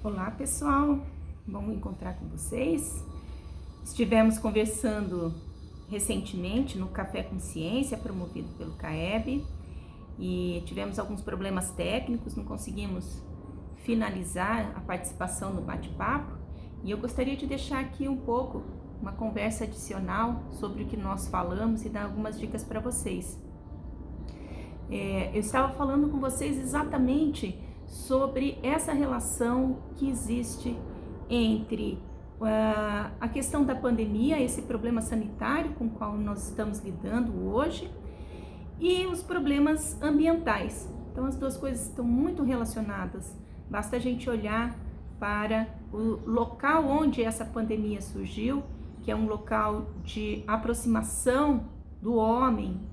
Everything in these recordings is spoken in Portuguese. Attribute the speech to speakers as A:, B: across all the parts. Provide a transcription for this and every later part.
A: Olá pessoal, bom encontrar com vocês. Estivemos conversando recentemente no Café com Ciência, promovido pelo CAEB, e tivemos alguns problemas técnicos, não conseguimos finalizar a participação no bate-papo, e eu gostaria de deixar aqui um pouco uma conversa adicional sobre o que nós falamos e dar algumas dicas para vocês. Eu estava falando com vocês exatamente sobre essa relação que existe entre a questão da pandemia, esse problema sanitário com o qual nós estamos lidando hoje, e os problemas ambientais. Então as duas coisas estão muito relacionadas. Basta a gente olhar para o local onde essa pandemia surgiu, que é um local de aproximação do homem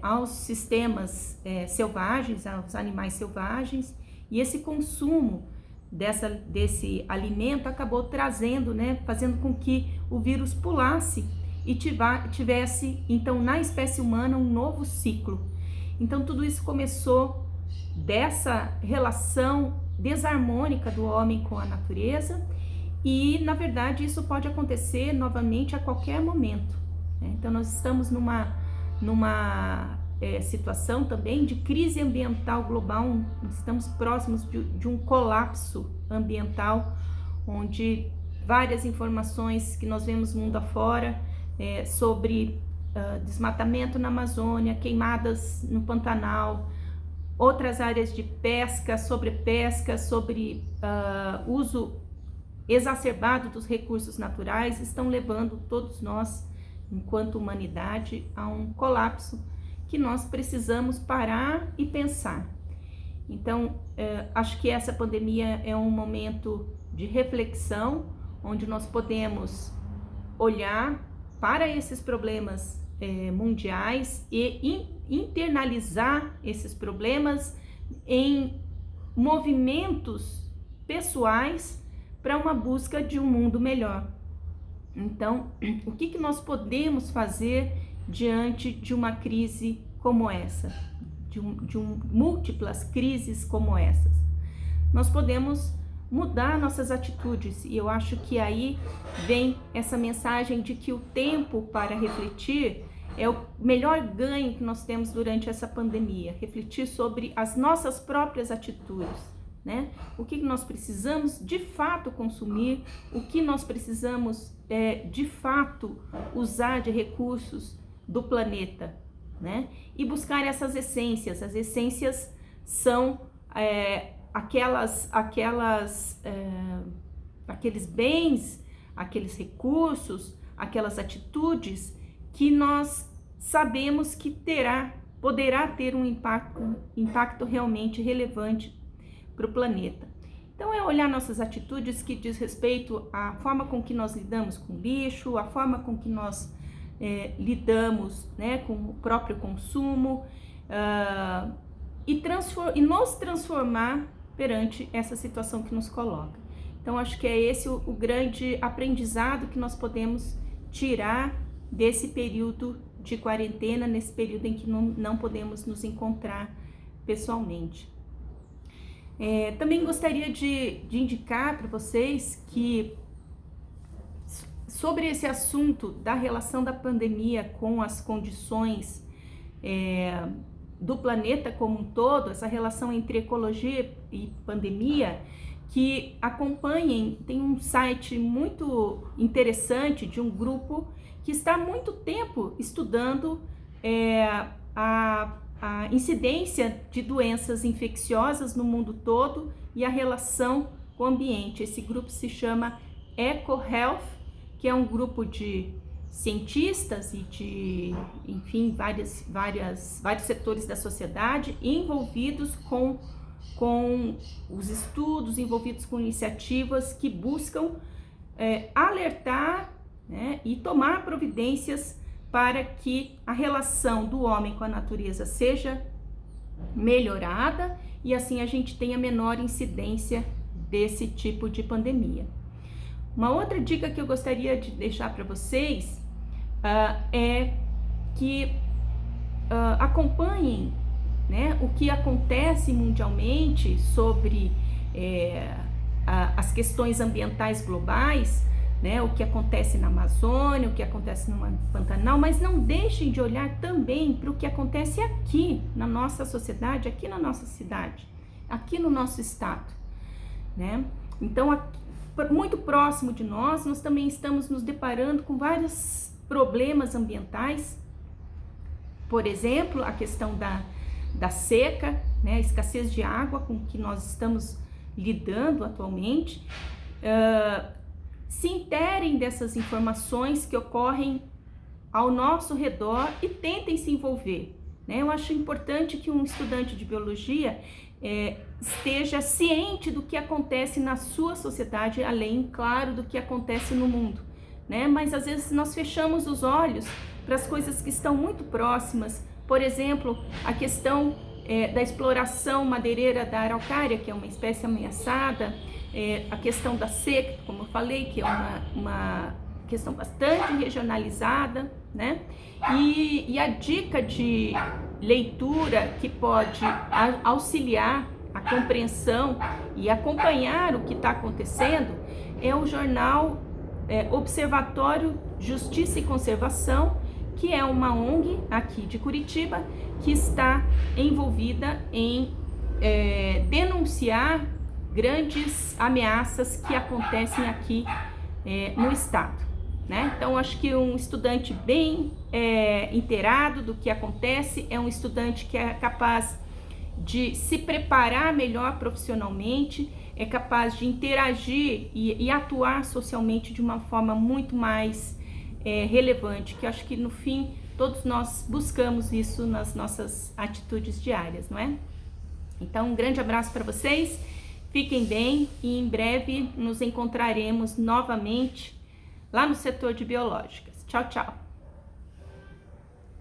A: aos sistemas selvagens, aos animais selvagens, e esse consumo desse alimento acabou trazendo, fazendo com que o vírus pulasse e tivesse, então, na espécie humana, um novo ciclo. Então, tudo isso começou dessa relação desarmônica do homem com a natureza e, na verdade, isso pode acontecer novamente a qualquer momento, né? Então, nós estamos numa situação também de crise ambiental global, estamos próximos de um colapso ambiental, onde várias informações que nós vemos mundo afora sobre desmatamento na Amazônia, queimadas no Pantanal, outras áreas de pesca, sobrepesca, sobre uso exacerbado dos recursos naturais, estão levando todos nós, enquanto humanidade, a um colapso que nós precisamos parar e pensar. Então, acho que essa pandemia é um momento de reflexão, onde nós podemos olhar para esses problemas mundiais e internalizar esses problemas em movimentos pessoais para uma busca de um mundo melhor. Então, o que nós podemos fazer diante de uma crise como essa, de múltiplas crises como essas? Nós podemos mudar nossas atitudes, e eu acho que aí vem essa mensagem de que o tempo para refletir é o melhor ganho que nós temos durante essa pandemia, refletir sobre as nossas próprias atitudes, né? O que nós precisamos de fato consumir, o que nós precisamos de fato usar de recursos do planeta, né? E buscar essas essências. As essências são aqueles bens, aqueles recursos, aquelas atitudes que nós sabemos que poderá ter um impacto realmente relevante para o planeta. Então é olhar nossas atitudes que diz respeito à forma com que nós lidamos com o lixo, a forma com que nós lidamos, né, com o próprio consumo, e nos transformar perante essa situação que nos coloca. Então acho que é esse o grande aprendizado que nós podemos tirar desse período de quarentena, nesse período em que não podemos nos encontrar pessoalmente. Também gostaria de indicar para vocês que, sobre esse assunto da relação da pandemia com as condições do planeta como um todo, essa relação entre ecologia e pandemia, que acompanhem, tem um site muito interessante de um grupo que está há muito tempo estudando a incidência de doenças infecciosas no mundo todo e a relação com o ambiente. Esse grupo se chama EcoHealth, que é um grupo de cientistas e de, enfim, vários setores da sociedade envolvidos com os estudos, envolvidos com iniciativas que buscam alertar, né, e tomar providências para que a relação do homem com a natureza seja melhorada e assim a gente tenha menor incidência desse tipo de pandemia. Uma outra dica que eu gostaria de deixar para vocês é que acompanhem, né, o que acontece mundialmente sobre as questões ambientais globais, né, o que acontece na Amazônia, o que acontece no Pantanal, mas não deixem de olhar também para o que acontece aqui na nossa sociedade, aqui na nossa cidade, aqui no nosso estado, né? Então, aqui, muito próximo de nós também estamos nos deparando com vários problemas ambientais, por exemplo, a questão da seca, né, a escassez de água com que nós estamos lidando atualmente. Se interem dessas informações que ocorrem ao nosso redor e tentem se envolver, né? Eu acho importante que um estudante de biologia esteja ciente do que acontece na sua sociedade, além, claro, do que acontece no mundo, né? Mas às vezes nós fechamos os olhos para as coisas que estão muito próximas, por exemplo, a questão da exploração madeireira da araucária, que é uma espécie ameaçada, a questão da seca, como eu falei, que é uma questão bastante regionalizada, né? E a dica de leitura que pode auxiliar a compreensão e acompanhar o que está acontecendo é o jornal Observatório Justiça e Conservação, que é uma ONG aqui de Curitiba, que está envolvida em denunciar grandes ameaças que acontecem aqui no estado, né? Então, acho que um estudante bem inteirado do que acontece é um estudante que é capaz de se preparar melhor profissionalmente, é capaz de interagir e atuar socialmente de uma forma muito mais relevante, que eu acho que no fim todos nós buscamos isso nas nossas atitudes diárias, não é? Então, um grande abraço para vocês, fiquem bem e em breve nos encontraremos novamente lá no setor de biológicas. Tchau, tchau!